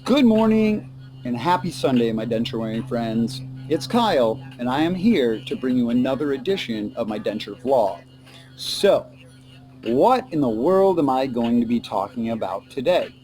Good morning and happy Sunday, my denture wearing friends. It's Kyle, and I am here to bring you another edition of my denture vlog. So, what in the world am I going to be talking about today?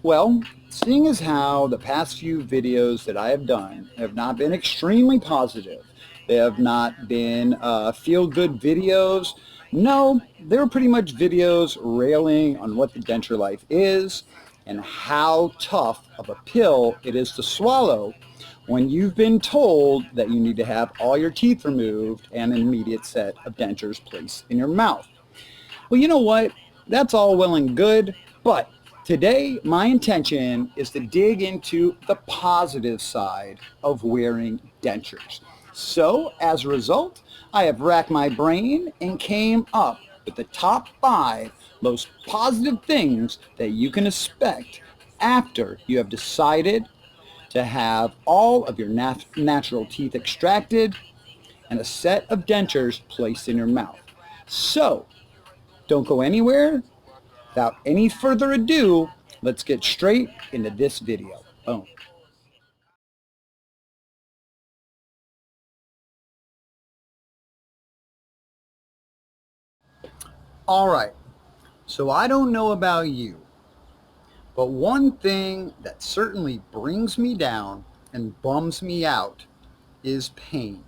Well, seeing as how the past few videos that I have done have not been extremely positive, they have not been feel-good videos. No, they're pretty much videos railing on what the denture life is and how tough of a pill it is to swallow when you've been told that you need to have all your teeth removed and an immediate set of dentures placed in your mouth. Well, you know what? That's all well and good, but today my intention is to dig into the positive side of wearing dentures. So, as a result, I have racked my brain and came up with the top 5 most positive things that you can expect after you have decided to have all of your natural teeth extracted and a set of dentures placed in your mouth. So, don't go anywhere. Without any further ado, let's get straight into this video. Boom. All right, so I don't know about you, but one thing that certainly brings me down and bums me out is pain.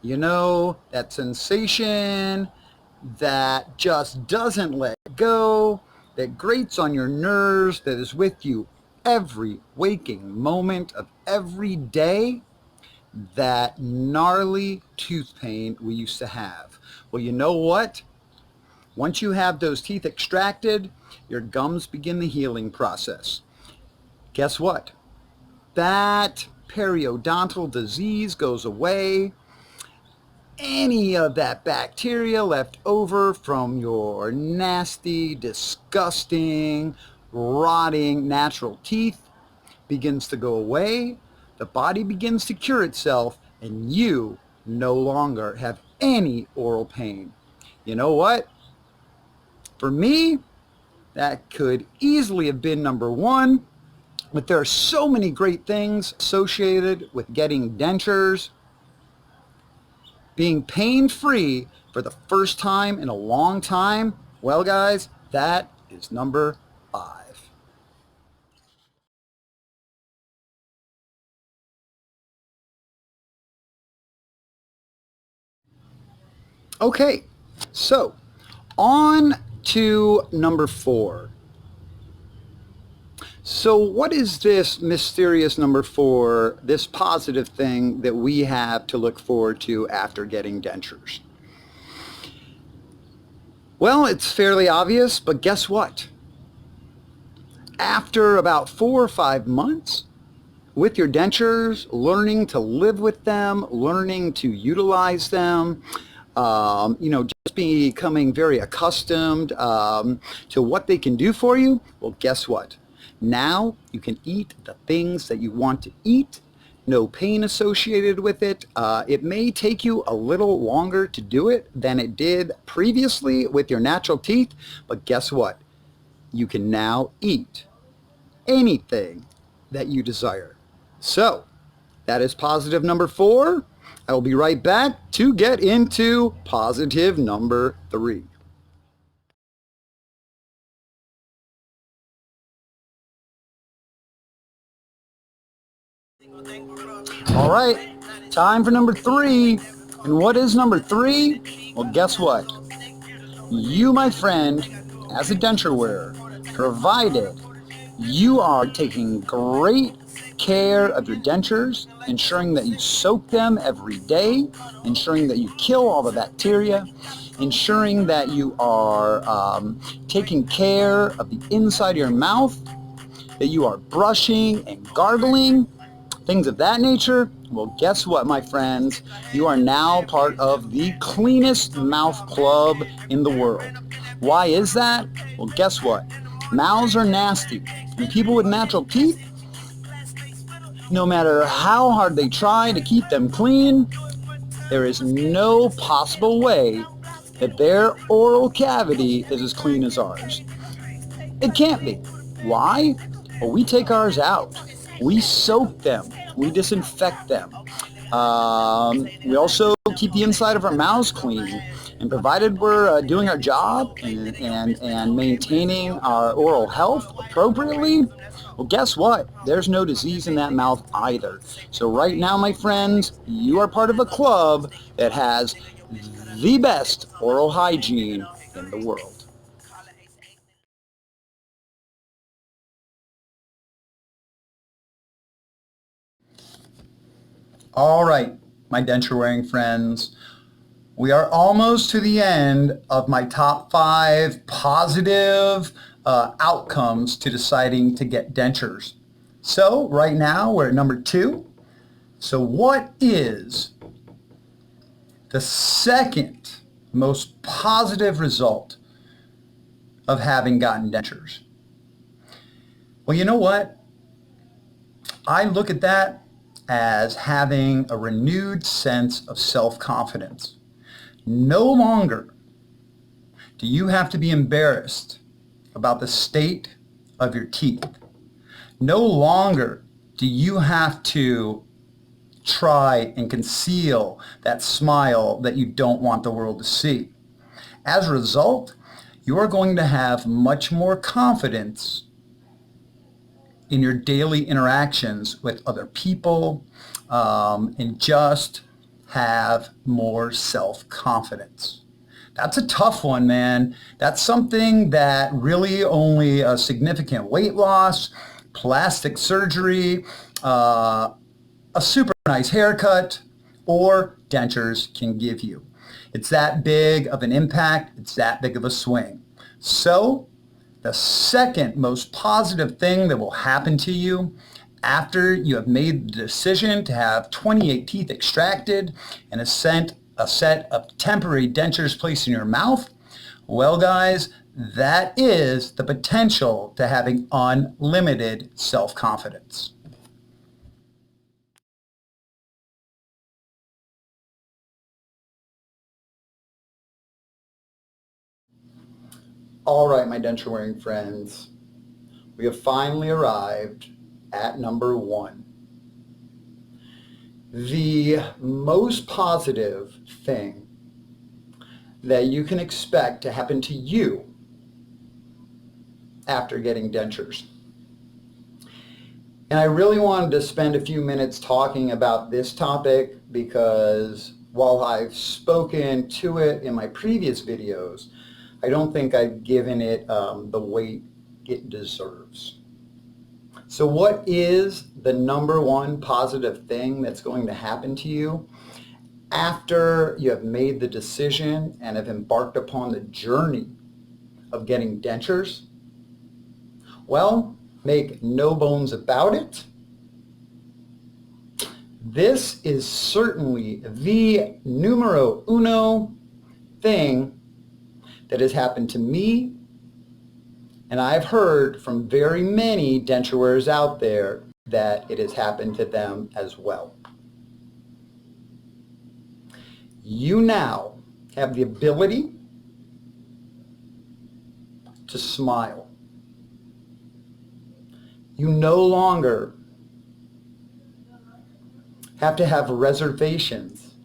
You know, that sensation that just doesn't let go, that grates on your nerves, that is with you every waking moment of every day, that gnarly tooth pain we used to have. Well, you know what? Once you have those teeth extracted, your gums begin the healing process. Guess what? That periodontal disease goes away. Any of that bacteria left over from your nasty, disgusting, rotting natural teeth begins to go away. The body begins to cure itself, and you no longer have any oral pain. You know what? For me, that could easily have been number 1, but there are so many great things associated with getting dentures. Being pain-free for the first time in a long time, well guys, that is number 5. Okay, so on to number 4. So what is this mysterious number 4, this positive thing that we have to look forward to after getting dentures? Well, it's fairly obvious, but guess what? After about 4 or 5 months with your dentures, learning to live with them, learning to utilize them, just becoming very accustomed to what they can do for you, well, guess what? Now you can eat the things that you want to eat. No pain associated with it. It may take you a little longer to do it than it did previously with your natural teeth, but guess what? You can now eat anything that you desire. So, that is positive number 4. I will be right back to get into positive number 3. All right, time for number 3. And what is number 3? Well, guess what? You, my friend, as a denture wearer, provided you are taking great care of your dentures, ensuring that you soak them every day, ensuring that you kill all the bacteria, ensuring that you are taking care of the inside of your mouth, that you are brushing and gargling, things of that nature. Well, guess what, my friends? You are now part of the cleanest mouth club in the world. Why is that? Well, guess what? Mouths are nasty, and people with natural teeth, no matter how hard they try to keep them clean, there is no possible way that their oral cavity is as clean as ours. It can't be. Why? Well, we take ours out. We soak them. We disinfect them. We also keep the inside of our mouths clean. And provided we're doing our job and maintaining our oral health appropriately, well, guess what? There's no disease in that mouth either. So right now, my friends, you are part of a club that has the best oral hygiene in the world. All right, my denture-wearing friends. We are almost to the end of my top 5 positive outcomes to deciding to get dentures. So right now we're at number 2. So what is the second most positive result of having gotten dentures? Well, you know what? I look at that as having a renewed sense of self-confidence. No longer do you have to be embarrassed about the state of your teeth. No longer do you have to try and conceal that smile that you don't want the world to see. As a result, you are going to have much more confidence in your daily interactions with other people, and just have more self-confidence. That's a tough one, man. That's something that really only a significant weight loss, plastic surgery, a super nice haircut, or dentures can give you. It's that big of an impact. It's that big of a swing. So the second most positive thing that will happen to you after you have made the decision to have 28 teeth extracted and a set of temporary dentures placed in your mouth, well, guys, that is the potential to having unlimited self-confidence. All right, my denture-wearing friends, we have finally arrived at number 1. The most positive thing that you can expect to happen to you after getting dentures. And I really wanted to spend a few minutes talking about this topic because while I've spoken to it in my previous videos, I don't think I've given it the weight it deserves. So what is the number 1 positive thing that's going to happen to you after you have made the decision and have embarked upon the journey of getting dentures? Well, make no bones about it. This is certainly the numero uno thing that has happened to me, and I've heard from very many denture wearers out there that it has happened to them as well. You now have the ability to smile. You no longer have to have reservations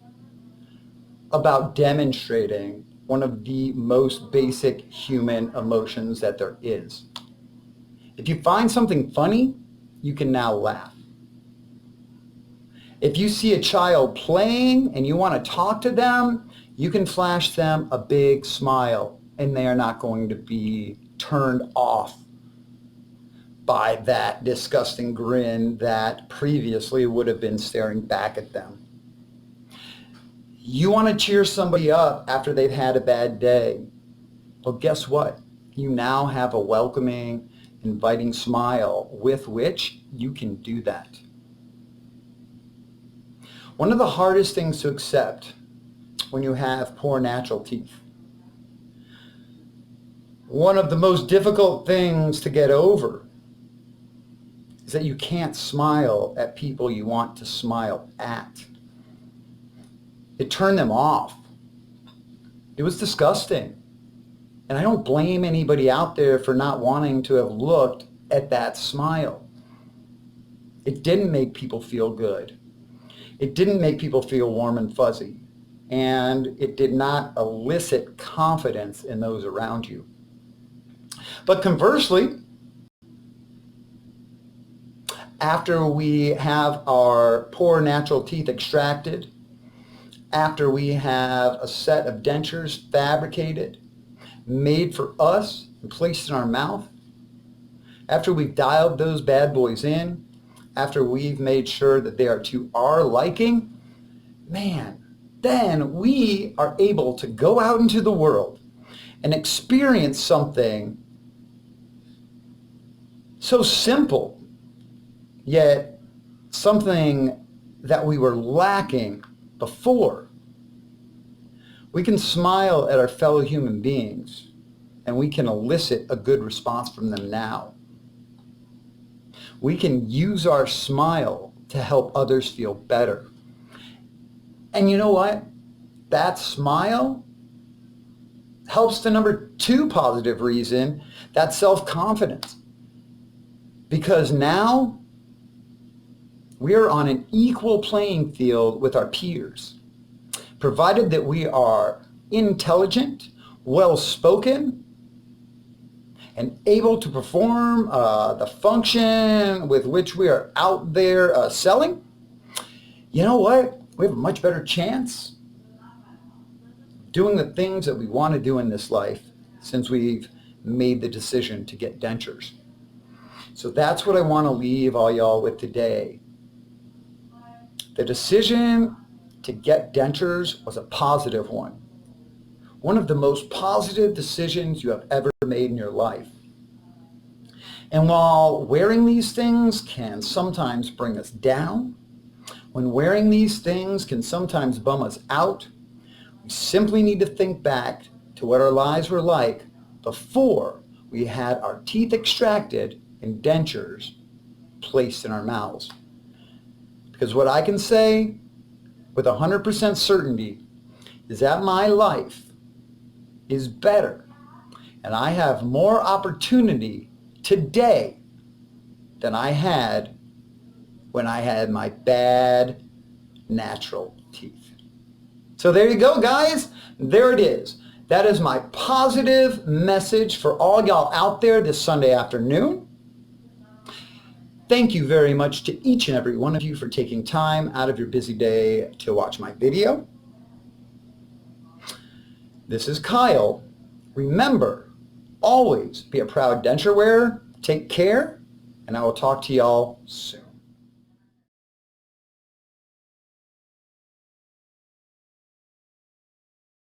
about demonstrating one of the most basic human emotions that there is. If you find something funny, you can now laugh. If you see a child playing and you want to talk to them, you can flash them a big smile and they are not going to be turned off by that disgusting grin that previously would have been staring back at them. You want to cheer somebody up after they've had a bad day. Well, guess what? You now have a welcoming, inviting smile with which you can do that. One of the hardest things to accept when you have poor natural teeth, one of the most difficult things to get over, is that you can't smile at people you want to smile at. It turned them off. It was disgusting. And I don't blame anybody out there for not wanting to have looked at that smile. It didn't make people feel good. It didn't make people feel warm and fuzzy. And it did not elicit confidence in those around you. But conversely, after we have our poor natural teeth extracted, after we have a set of dentures fabricated, made for us and placed in our mouth, after we've dialed those bad boys in, after we've made sure that they are to our liking, man, then we are able to go out into the world and experience something so simple, yet something that we were lacking before. We can smile at our fellow human beings, and we can elicit a good response from them now. We can use our smile to help others feel better. And you know what? That smile helps the number 2 positive reason, that's self-confidence. Because now we are on an equal playing field with our peers, provided that we are intelligent, well-spoken, and able to perform the function with which we are out there selling. You know what? We have a much better chance doing the things that we want to do in this life since we've made the decision to get dentures. So that's what I want to leave all y'all with today. The decision to get dentures was a positive one. One of the most positive decisions you have ever made in your life. And while wearing these things can sometimes bring us down, when wearing these things can sometimes bum us out, we simply need to think back to what our lives were like before we had our teeth extracted and dentures placed in our mouths. Because what I can say with 100% certainty is that my life is better and I have more opportunity today than I had when I had my bad natural teeth. So there you go, guys. There it is. That is my positive message for all y'all out there this Sunday afternoon. Thank you very much to each and every one of you for taking time out of your busy day to watch my video. This is Kyle. Remember, always be a proud denture wearer. Take care, and I will talk to y'all soon.